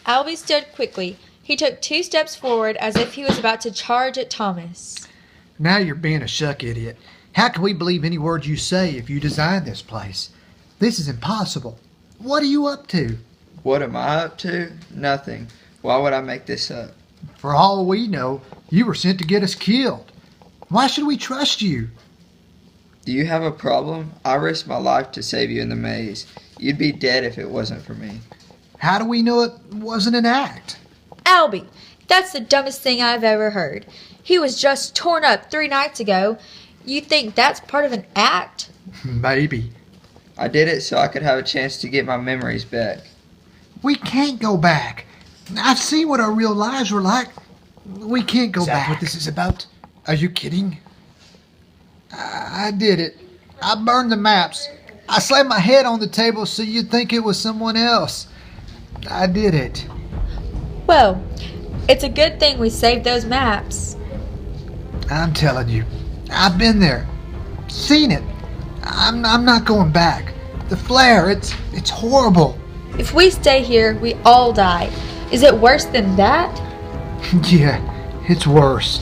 Albie stood quickly. He took 2 steps forward as if he was about to charge at Thomas. Now you're being a shuck idiot. How can we believe any word you say if you designed this place? This is impossible. What are you up to? What am I up to? Nothing. Why would I make this up? For all we know, you were sent to get us killed. Why should we trust you? Do you have a problem? I risked my life to save you in the maze. You'd be dead if it wasn't for me. How do we know it wasn't an act? Albie, that's the dumbest thing I've ever heard. He was just torn up 3 nights ago. You think that's part of an act? Maybe. I did it so I could have a chance to get my memories back. We can't go back. I've seen what our real lives were like. We can't go back. Is that what this is about? Are you kidding? I did it. I burned the maps. I slammed my head on the table so you'd think it was someone else. I did it. Well, it's a good thing we saved those maps. I'm telling you, I've been there. Seen it. I'm not going back. The flare, it's horrible. If we stay here, we all die. Is it worse than that? Yeah, it's worse.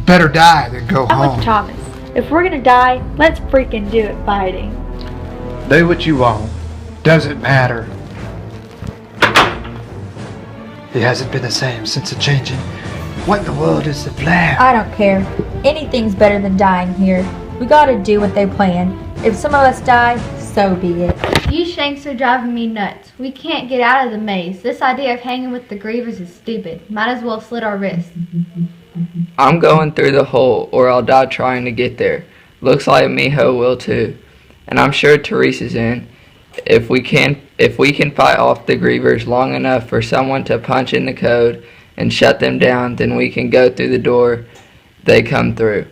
Better die than go I'm home. with Thomas. If we're gonna die, let's freaking do it fighting. Do what you want. Doesn't matter. He hasn't been the same since the changing. What in the world is the flare? I don't care. Anything's better than dying here. We gotta do what they plan. If some of us die, so be it. You shanks are driving me nuts. We can't get out of the maze. This idea of hanging with the grievers is stupid. Might as well slit our wrists. I'm going through the hole, or I'll die trying to get there. Looks like Miho will too. And I'm sure Teresa's in. If we can fight off the grievers long enough for someone to punch in the code and shut them down, then we can go through the door they come through.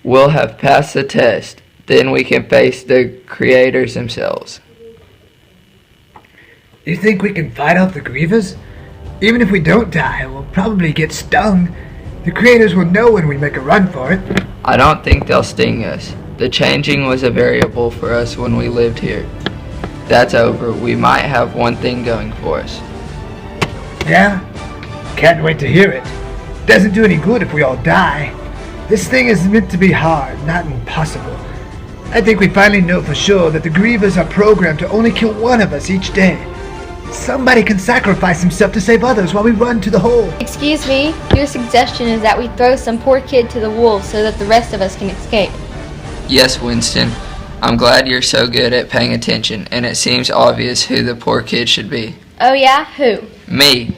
We'll have passed the test. Then we can face the creators themselves. You think we can fight off the grievers? Even if we don't die, we'll probably get stung. The creators will know when we make a run for it. I don't think they'll sting us. The changing was a variable for us when we lived here. That's over. We might have one thing going for us. Yeah? Can't wait to hear it. Doesn't do any good if we all die. This thing is meant to be hard, not impossible. I think we finally know for sure that the grievers are programmed to only kill one of us each day. Somebody can sacrifice himself to save others while we run to the hole. Excuse me, your suggestion is that we throw some poor kid to the wolves so that the rest of us can escape. Yes, Winston. I'm glad you're so good at paying attention, and it seems obvious who the poor kid should be. Oh yeah, who? Me.